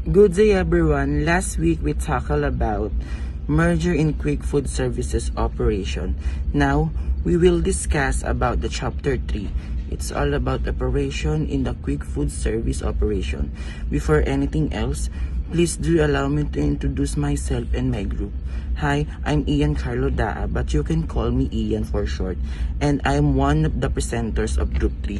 Good day everyone. Last week we tackled about merger in quick food services operation. Now we will discuss about the chapter 3. It's all about operation in the quick food service operation. Before anything else, please do allow me to introduce myself and my group. Hi, I'm Ian Carlo Daa, but you can call me Ian for short, and I'm one of the presenters of Group 3.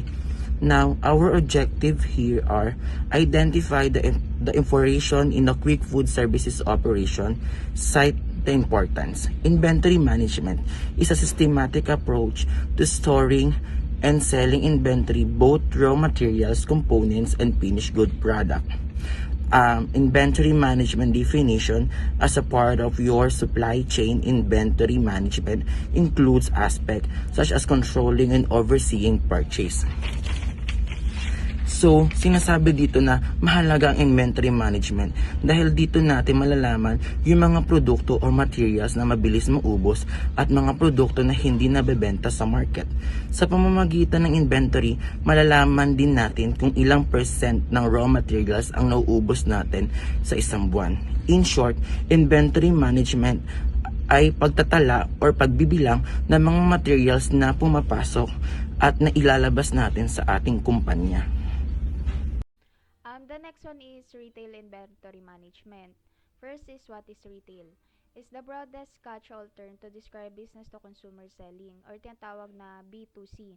Now, our objective here are identify the information in the quick food services operation, cite the importance. Inventory management is a systematic approach to storing and selling inventory, both raw materials, components, and finished good product. Inventory management definition as a part of your supply chain. Inventory management includes aspects such as controlling and overseeing purchase. So, sinasabi dito na mahalaga ang inventory management dahil dito natin malalaman yung mga produkto o materials na mabilis maubos at mga produkto na hindi nabebenta sa market. Sa pamamagitan ng inventory, malalaman din natin kung ilang percent ng raw materials ang nauubos natin sa isang buwan. In short, inventory management ay pagtatala or pagbibilang ng mga materials na pumapasok at na ilalabas natin sa ating kumpanya. The next one is retail inventory management. First is what is retail? It's the broadest catch-all term to describe business-to-consumer selling or tinatawag na B2C.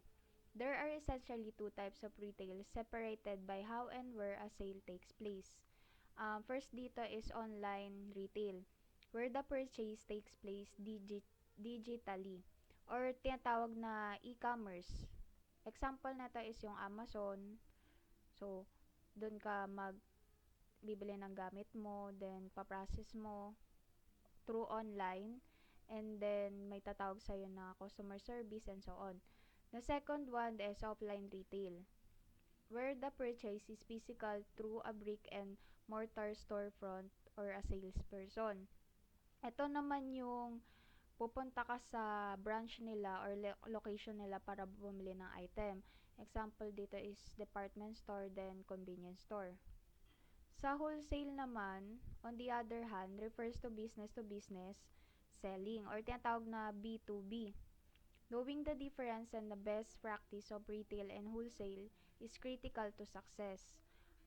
There are essentially two types of retail separated by how and where a sale takes place. First dito is online retail where the purchase takes place digitally or tinatawag na e-commerce. Example na to is yung Amazon. So, doon ka bibili ng gamit mo, then paprocess mo through online, and then may tatawag sa'yo na customer service and so on. The second one is offline retail, where the purchase is physical through a brick and mortar storefront or a salesperson. Ito naman yung pupunta ka sa branch nila or location nila para bumili ng item. Example dito is department store, then convenience store. Sa wholesale naman, on the other hand, refers to business selling or tinatawag na B2B. Knowing the difference and the best practice of retail and wholesale is critical to success.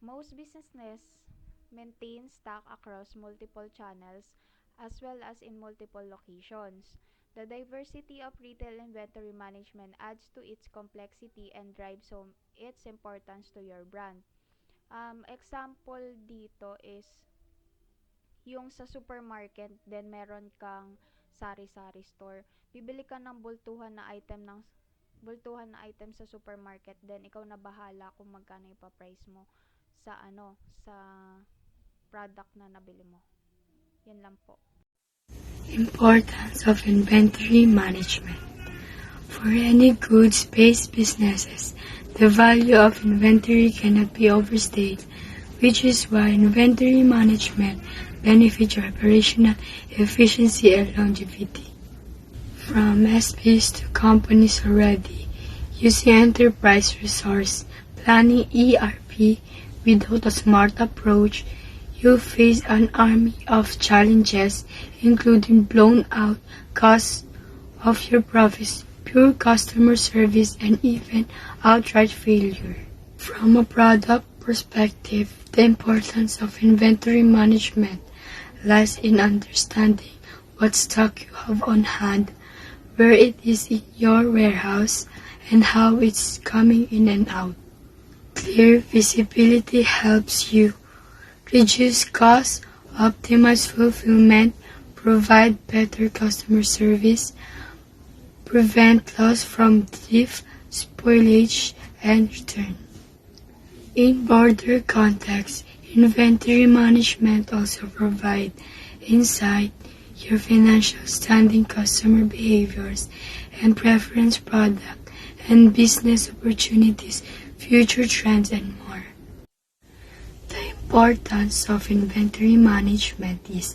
Most businesses maintain stock across multiple channels as well as in multiple locations. The diversity of retail inventory management adds to its complexity and drives home its importance to your brand. Example dito is yung sa supermarket, then meron kang sari-sari store. Bibili ka ng bultuhan na item sa supermarket, then ikaw na bahala kung magkano ipa-price mo sa sa product na nabili mo. Yan lang po. Importance of inventory management. For any goods-based businesses, the value of inventory cannot be overstated, which is why inventory management benefits your operational efficiency and longevity. From SPs to companies already using enterprise resource planning ERP without a smart approach, you face an army of challenges, including blown out costs of your profits, poor customer service, and even outright failure. From a product perspective, the importance of inventory management lies in understanding what stock you have on hand, where it is in your warehouse, and how it's coming in and out. Clear visibility helps you reduce costs, optimize fulfillment, provide better customer service, prevent loss from theft, spoilage, and return. In broader context, inventory management also provides insight your financial standing, customer behaviors, and preference product and business opportunities, future trends, and more. The importance of inventory management is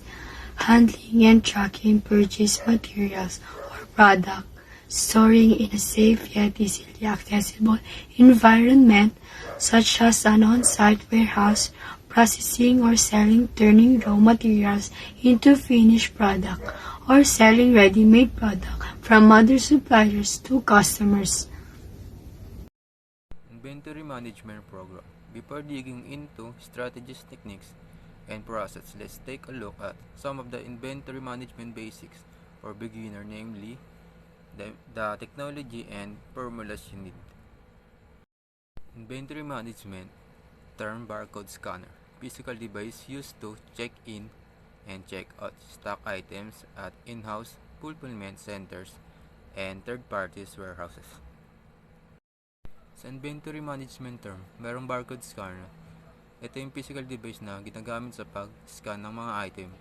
handling and tracking purchased materials or product, storing in a safe yet easily accessible environment such as an on-site warehouse, processing or selling, turning raw materials into finished product, or selling ready-made product from other suppliers to customers. Inventory Management Program. Before digging into strategies, techniques, and process, let's take a look at some of the inventory management basics for beginner, namely the technology and formulas you need. Inventory management term barcode scanner, physical device used to check in and check out stock items at in-house fulfillment centers and third-party warehouses. Sa inventory management term, mayroong barcode scanner. Ito yung physical device na ginagamit sa pag-scan ng mga item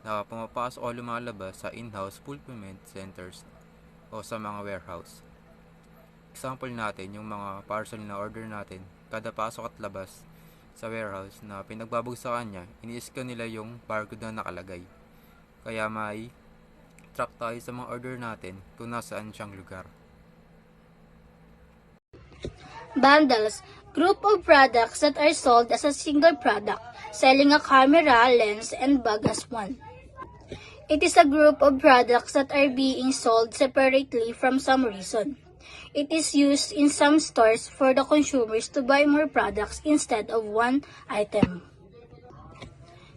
na pumapasok o lumalabas sa in-house fulfillment centers o sa mga warehouse. Example natin, yung mga parcel na order natin, kada pasok at labas sa warehouse na pinagbabagsakan niya, ini-scan nila yung barcode na nakalagay. Kaya may track tayo sa mga order natin kung nasaan siyang lugar. Bundles, group of products that are sold as a single product, selling a camera, lens, and bag as one. It is a group of products that are being sold separately from some reason. It is used in some stores for the consumers to buy more products instead of one item.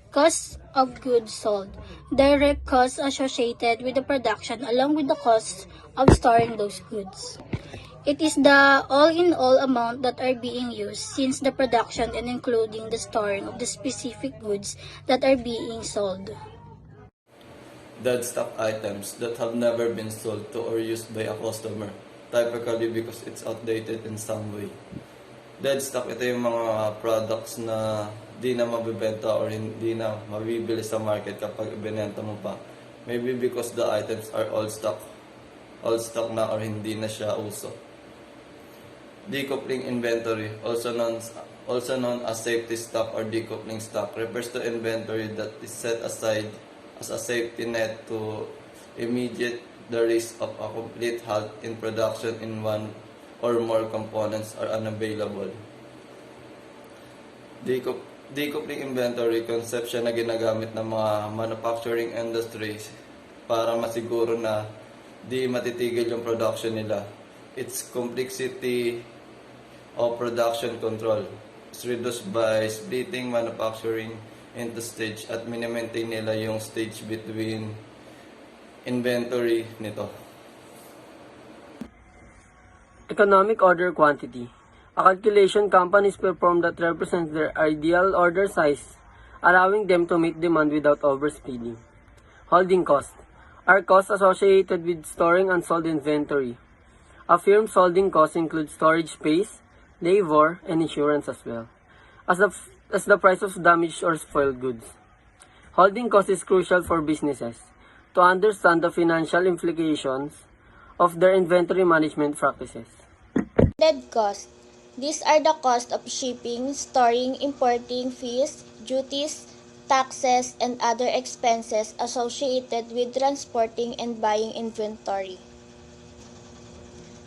Cost of goods sold, direct costs associated with the production along with the costs of storing those goods. It is the all-in-all amount that are being used since the production and including the storing of the specific goods that are being sold. Dead stock items that have never been sold to or used by a customer, typically because it's outdated in some way. Dead stock, ito yung mga products na di na mabibenta or hindi na mabibili sa market kapag ibinenta mo pa. Maybe because the items are old stock na or hindi na siya uso. Decoupling inventory, also known as safety stock or decoupling stock, refers to inventory that is set aside as a safety net to immediate the risk of a complete halt in production in one or more components are unavailable. Decoupling inventory concept siya na ginagamit ng mga manufacturing industries para masiguro na di matitigil yung production nila. Its complexity of production control is reduced by splitting manufacturing into stage at minimaintain nila yung stage between inventory nito. Economic order quantity. A calculation companies perform that represents their ideal order size, allowing them to meet demand without overspeeding. Holding cost are costs associated with storing unsold inventory. A firm's holding costs include storage space, labor, and insurance as well, as the price of damaged or spoiled goods. Holding cost is crucial for businesses to understand the financial implications of their inventory management practices. Landed cost. These are the cost of shipping, storing, importing, fees, duties, taxes, and other expenses associated with transporting and buying inventory.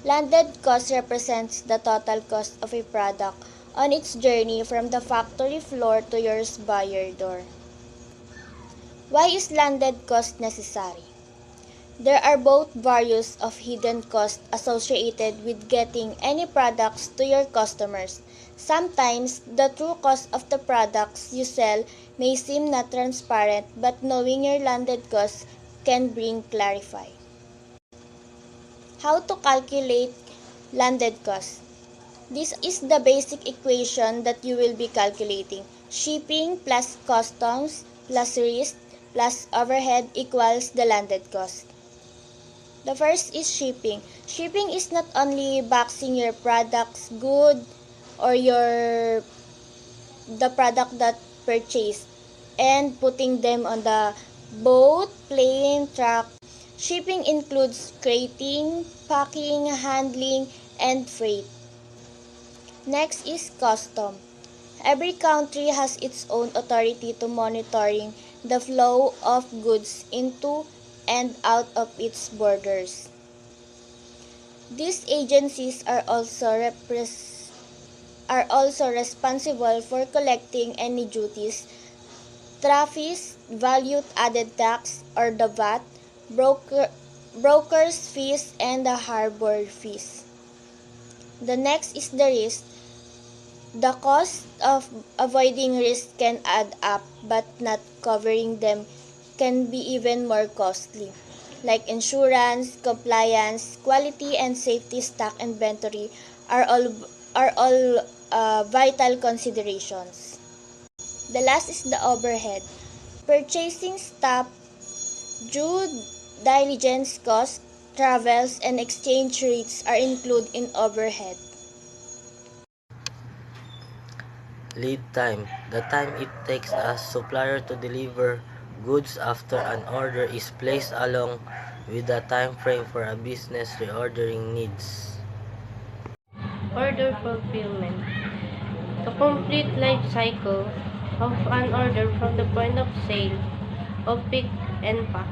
Landed cost represents the total cost of a product on its journey from the factory floor to your buyer door. Why is landed cost necessary? There are both various of hidden costs associated with getting any products to your customers. Sometimes, the true cost of the products you sell may seem not transparent, but knowing your landed costs can bring clarify. How to calculate landed cost? This is the basic equation that you will be calculating. Shipping plus customs plus risk plus overhead equals the landed cost. The first is shipping. Shipping is not only boxing your products good or the product that purchased and putting them on the boat, plane, truck. Shipping includes crating, packing, handling, and freight. Next is custom. Every country has its own authority to monitoring the flow of goods into and out of its borders. These agencies are also are also responsible for collecting any duties, tariffs, value-added tax or the VAT, broker's fees, and the harbor fees. The next is the risk. The cost of avoiding risk can add up, but not covering them can be even more costly, like insurance, compliance, quality and safety, stock inventory are all vital considerations. The last is the overhead. Purchasing staff, due diligence costs, travels, and exchange rates are included in overhead. Lead time. The time it takes a supplier to deliver goods after an order is placed along with the time frame for a business reordering needs. Order fulfillment. The complete life cycle of an order from the point of sale of pick and pack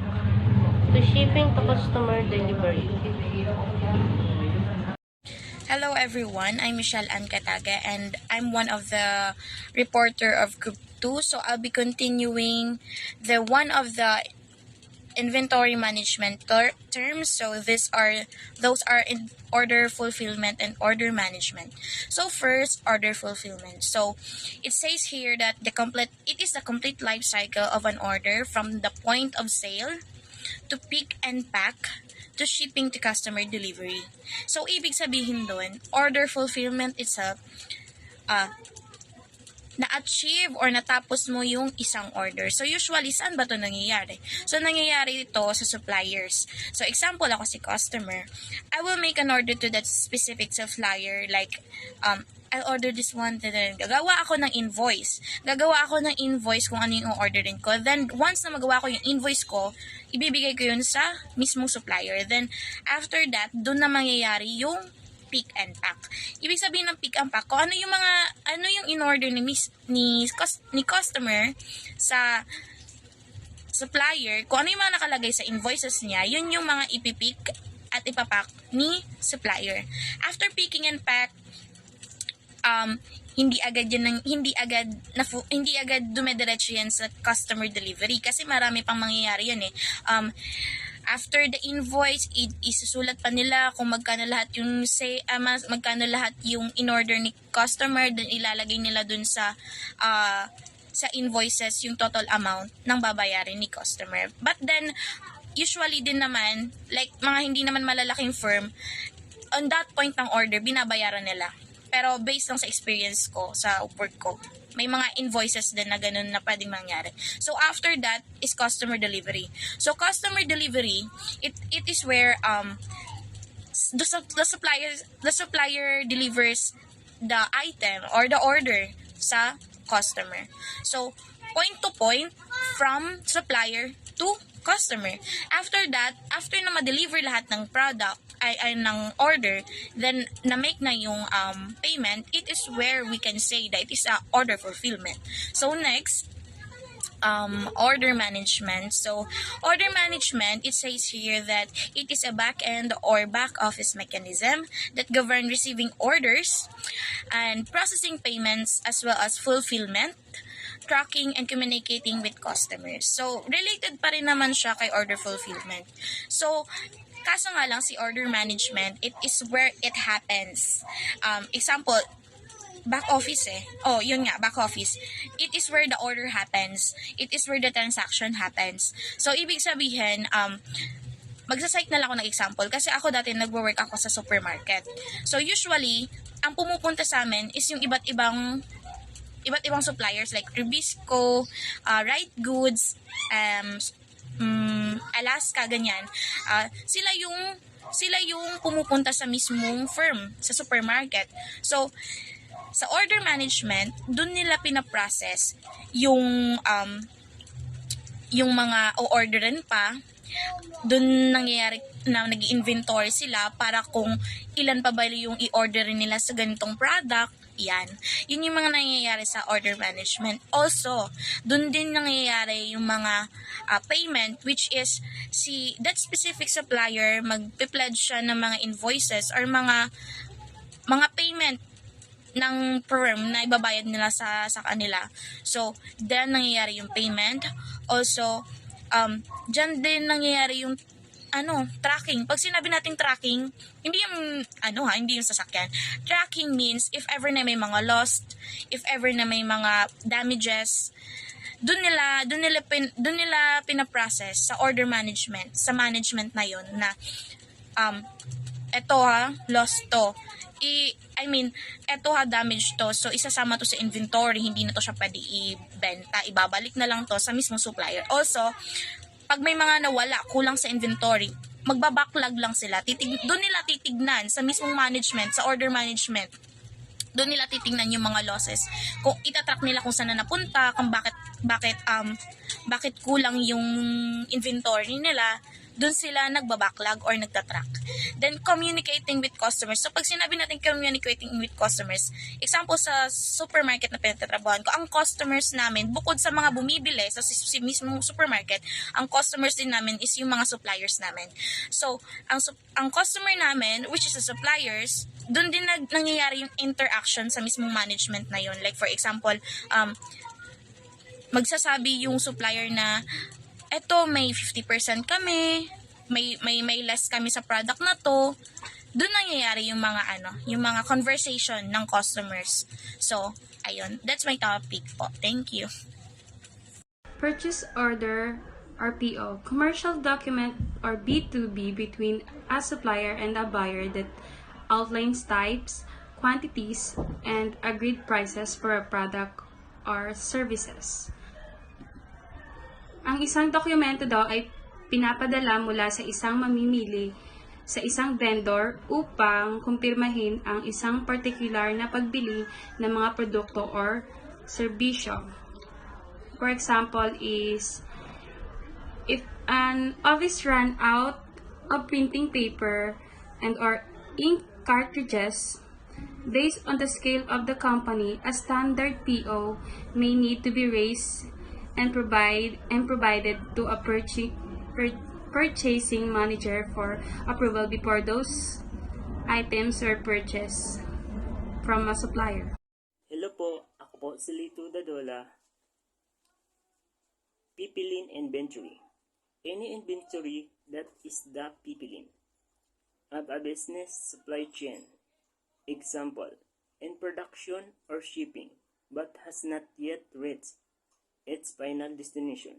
to shipping to customer delivery. Hello everyone, I'm Michelle Ann Cataga and I'm one of the reporter of Group 2. So I'll be continuing the one of the inventory management terms. So those are in order fulfillment and order management. So first, order fulfillment. So it says here that it is the complete life cycle of an order from the point of sale to pick and pack to shipping to customer delivery. So, ibig sabihin doon, order fulfillment itself, na-achieve or natapos mo yung isang order. So, usually, saan ba ito nangyayari? So, nangyayari ito sa suppliers. So, example, ako si customer. I will make an order to that specific supplier, like, I'll order this one, then gagawa ako ng invoice. Kung ano yung orderin ko. Then, once na magawa ko yung invoice ko, ibibigay ko yun sa mismong supplier. Then, after that, doon na mangyayari yung pick and pack. Ibig sabihin ng pick and pack, ano yung in-order ni customer sa supplier, kung ano yung mga nakalagay sa invoices niya, yun yung mga ipipick at ipapack ni supplier. After picking and pack, hindi agad dumediretso yan sa customer delivery kasi marami pang mangyayari yan eh. After the invoice, isusulat pa nila kung magkano lahat yung in-order ni customer, then ilalagay nila dun sa invoices yung total amount ng babayarin ni customer. But then usually din naman, like mga hindi naman malalaking firm, on that point ng order binabayaran nila. Pero based lang sa experience ko, sa work ko, may mga invoices din na ganun na pwedeng mangyari. So after that is customer delivery. So customer delivery, it is where the supplier delivers the item or the order sa customer. So point to point from supplier to customer. After that, after na ma-deliver lahat ng product, ay ng order, then na-make na yung payment, it is where we can say that it is a order fulfillment. So next, order management. So order management, it says here that it is a back-end or back-office mechanism that govern receiving orders and processing payments as well as fulfillment, tracking, and communicating with customers. So, related pa rin naman siya kay order fulfillment. So, kaso nga lang si order management, it is where it happens. Example, back office yun nga, back office. It is where the order happens. It is where the transaction happens. So, ibig sabihin, magsasite na lang ako ng example kasi ako dati nagwo-work ako sa supermarket. So, usually, ang pumupunta sa amin is yung iba't ibang suppliers like Rubisco, Right Goods, Alaska, ganyan. Sila yung pumupunta sa mismong firm, sa supermarket. So, sa order management, dun nila pinaprocess yung mga o-orderin pa. Dun nangyayari na nag-inventory sila para kung ilan pa ba yung i-orderin nila sa ganitong product. Yan. Yun yung mga nangyayari sa order management. Also, dun din nangyayari yung mga payment, which is that specific supplier magpe-pledge siya ng mga invoices or mga payment firm na ibabayad nila sa kanila. So, then nangyayari yung payment. Also, dyan din nangyayari yung tracking. Pag sinabi nating tracking, hindi yung hindi yung sasakyan. Tracking means if ever na may mga lost, if ever na may mga damages, doon nila pinaprocess sa order management, sa management na yon na lost to. Eto damage to. So, isasama to sa inventory. Hindi na to siya pwede ibenta. Ibabalik na lang to sa mismong supplier. Also, pag may mga nawala, kulang sa inventory, magbabacklog lang sila. Doon nila titignan sa mismong management, sa order management. Doon nila titingnan yung mga losses. Kung itatrack nila kung saan na napunta, kung bakit kulang yung inventory nila, doon sila nagbabacklog or nagtatrack. Then, communicating with customers. So, pag sinabi natin communicating with customers, example sa supermarket na pinagtatrabahan ko, ang customers namin, bukod sa mga bumibili sa mismong supermarket, ang customers din namin is yung mga suppliers namin. So, ang customer namin, which is the suppliers, doon din nangyayari yung interaction sa mismong management na yun. Like, for example, magsasabi yung supplier na, eto, may 50% kami, may less kami sa product na to. Doon nangyayari yung mga conversation ng customers. So, ayun, that's my topic po. Thank you. Purchase order or PO, commercial document or B2B between a supplier and a buyer that outlines types, quantities, and agreed prices for a product or services. Ang isang dokumento daw ay pinapadala mula sa isang mamimili sa isang vendor upang kumpirmahin ang isang particular na pagbili ng mga produkto or serbisyo. For example is, if an office ran out of printing paper and or ink cartridges, based on the scale of the company, a standard PO may need to be raised and provided to a purchasing manager for approval before those items are purchased from a supplier. Hello po, ako po si Lito Dadola. Pipilin inventory. Any inventory that is the pipilin of a business supply chain. Example, in production or shipping, but has not yet reached its final destination.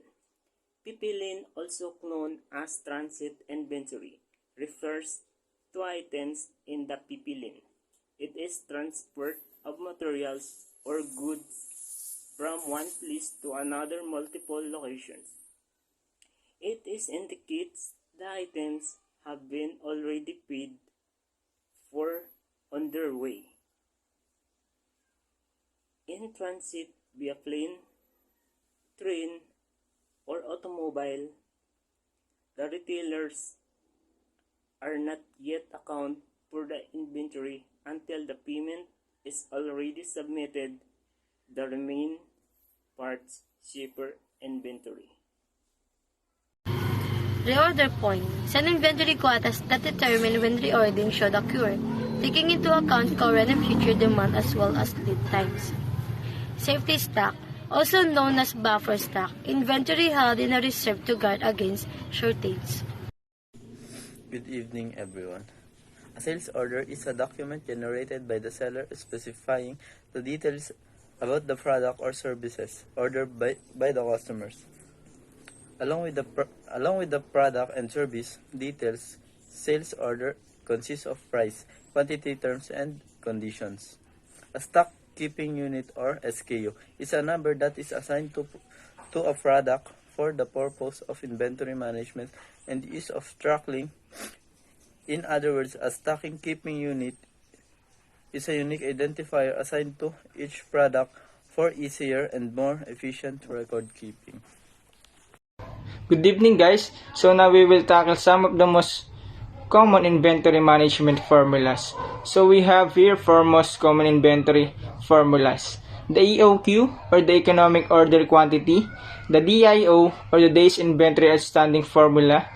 Pipilin, also known as transit inventory, refers to items in the pipilin. It is transport of materials or goods from one place to another multiple locations. It indicates the items have been already paid for on their way. In transit via plane, train, or automobile, the retailers are not yet account for the inventory until the payment is already submitted. The remain parts shipper inventory. Reorder point. Set inventory quotas that determine when reordering should occur, taking into account current and future demand as well as lead times. Safety stock, also known as buffer stock, inventory held in a reserve to guard against shortage. Good evening, everyone. A sales order is a document generated by the seller specifying the details about the product or services ordered by the customers. Along with the product and service details, sales order consists of price, quantity, terms, and conditions. A stock keeping unit or SKU is a number that is assigned to a product for the purpose of inventory management and use of tracking. In other words, a stocking keeping unit is a unique identifier assigned to each product for easier and more efficient record keeping. Good evening, guys. So now we will tackle some of the most common inventory management formulas. So we have here four most common inventory formulas. The EOQ, or the economic order quantity, the DIO, or the days inventory outstanding formula,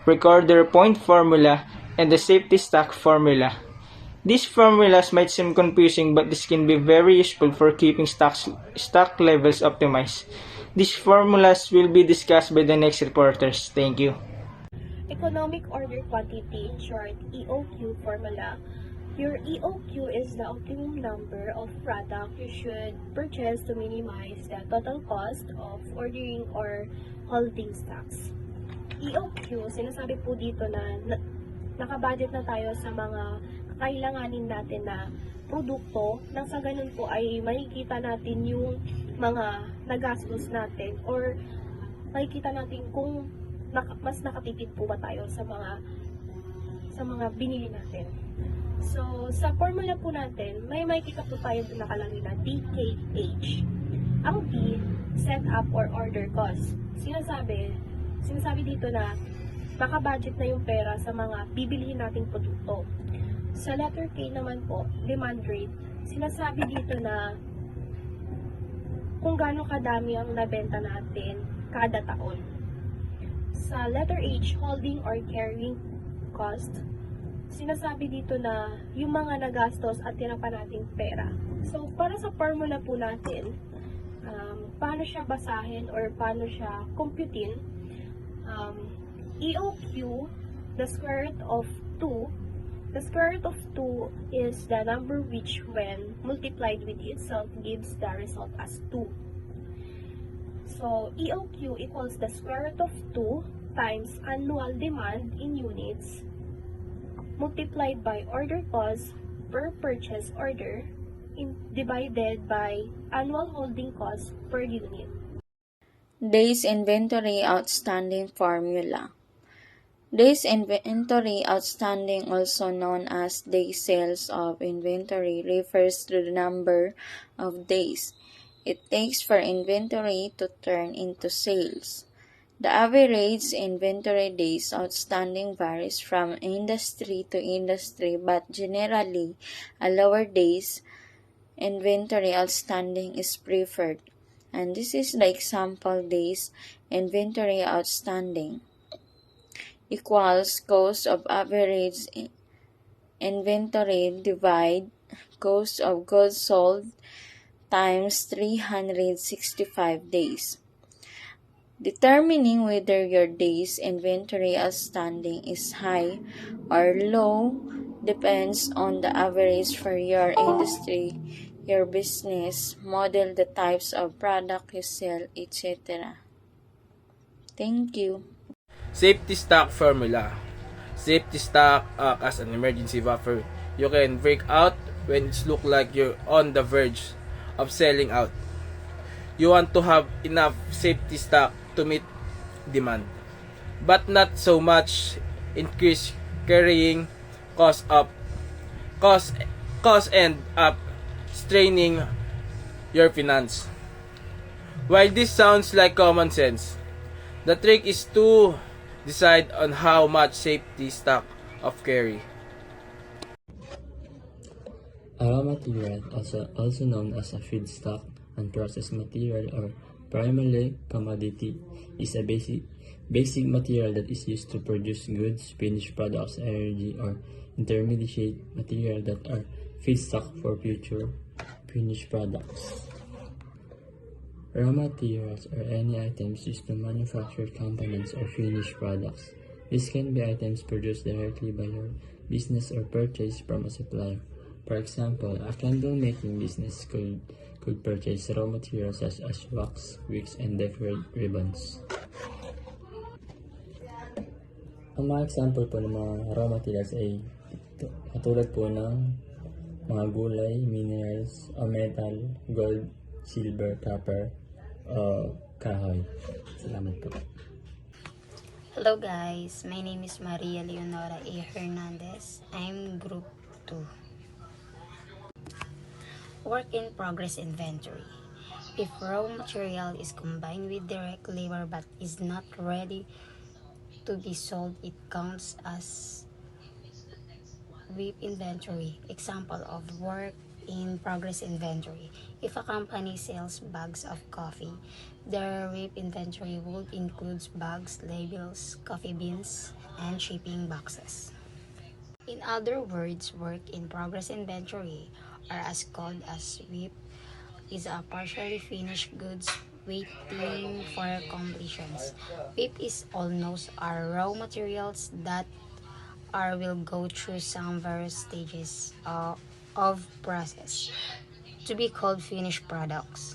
recorder point formula, and the safety stock formula. These formulas might seem confusing, but this can be very useful for keeping stock levels optimized. These formulas will be discussed by the next reporters. Thank you. Economic Order Quantity, short EOQ formula. Your EOQ is the optimum number of product you should purchase to minimize the total cost of ordering or holding stocks. EOQ, sinasabi po dito na nakabudget na tayo sa mga kakailanganin natin na produkto, nang sa ganun po ay makikita natin yung mga nagastos natin or makikita natin kung mas nakatipid po ba tayo sa mga binili natin. So, sa formula po natin, may makikita po tayo doon nakalagay na DKH. Ang T, set up or order cost. Sinasabi dito na makabudget na yung pera sa mga bibilihin nating produkto. Sa letter K naman po, demand rate. Sinasabi dito na kung gaano kadami ang nabenta natin kada taon. Sa letter H, holding or carrying cost. Sinasabi dito na yung mga nagastos at tinapan nating pera. So, para sa formula po natin, paano siya basahin or paano siya computein, EOQ, the square root of 2. The square root of 2 is the number which, when multiplied with itself, gives the result as 2. So, EOQ equals the square root of 2 times annual demand in units multiplied by order cost per purchase order divided by annual holding cost per unit. Days inventory outstanding formula. Days inventory outstanding, also known as days sales of inventory, refers to the number of days it takes for inventory to turn into sales. The average inventory days outstanding varies from industry to industry, but generally, a lower days inventory outstanding is preferred. And this is the example: days inventory outstanding equals cost of average inventory divide cost of goods sold times 365 days. Determining whether your days inventory outstanding is high or low depends on the average for your industry, your business model, the types of product you sell, etc. Thank you. Safety stock formula. Safety stock as an emergency buffer. You can break out when it looks like you're on the verge of selling out. You want to have enough safety stock to meet demand, but not so much increase carrying cost end up straining your finance. While this sounds like common sense, the trick is to decide on how much safety stock of carry. A raw material, also known as a feedstock and processed material or primarily commodity, is a basic material that is used to produce goods, finished products, energy, or intermediate material that are feedstock for future finished products. Raw materials are any items used to manufacture components or finished products. These can be items produced directly by your business or purchased from a supplier. For example, a candle making business could purchase raw materials such as wax, wicks, and decorated ribbons. Ang mga example po ng mga raw materials ay katulad po ng mga gulay, minerals, o metal, gold, silver, copper, o kahoy. Salamat po. Hello guys, my name is Maria Leonora A. Hernandez. I'm Group 2. Work in progress inventory. If raw material is combined with direct labor but is not ready to be sold, it counts as WIP inventory. Example of work in progress inventory. If a company sells bags of coffee, their WIP inventory would include bags, labels, coffee beans, and shipping boxes. In other words, work in progress inventory, or as called as WIP, is a partially finished goods waiting for completions. WIP is almost are raw materials that are will go through some various stages of process to be called finished products.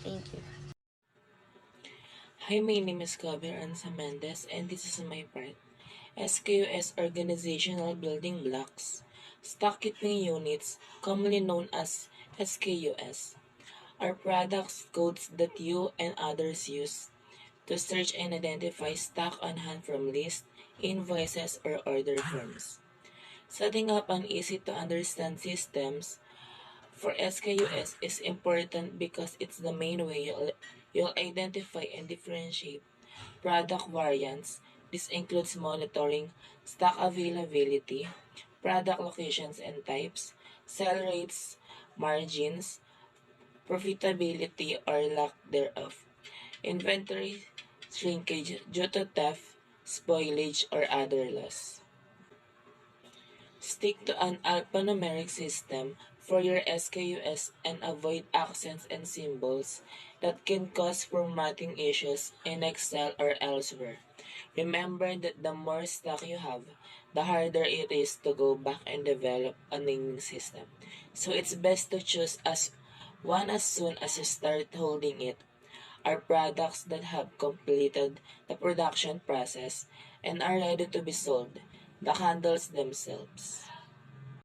Thank you. Hi, my name is Gabriel Ansa Mendez, and this is my part. SKUS Organizational Building Blocks. Stock Keeping Units, commonly known as SKUS, are products codes that you and others use to search and identify stock on hand from lists, invoices, or order forms. Setting up an easy-to-understand systems for SKUS is important because it's the main way you'll identify and differentiate product variants. This includes monitoring stock availability, product locations and types, sell rates, margins, profitability or lack thereof, inventory shrinkage due to theft, spoilage, or other loss. Stick to an alphanumeric system for your SKUs and avoid accents and symbols that can cause formatting issues in Excel or elsewhere. Remember that the more stock you have, the harder it is to go back and develop a naming system. So it's best to choose one as soon as you start holding it. Are products that have completed the production process and are ready to be sold, the candles themselves.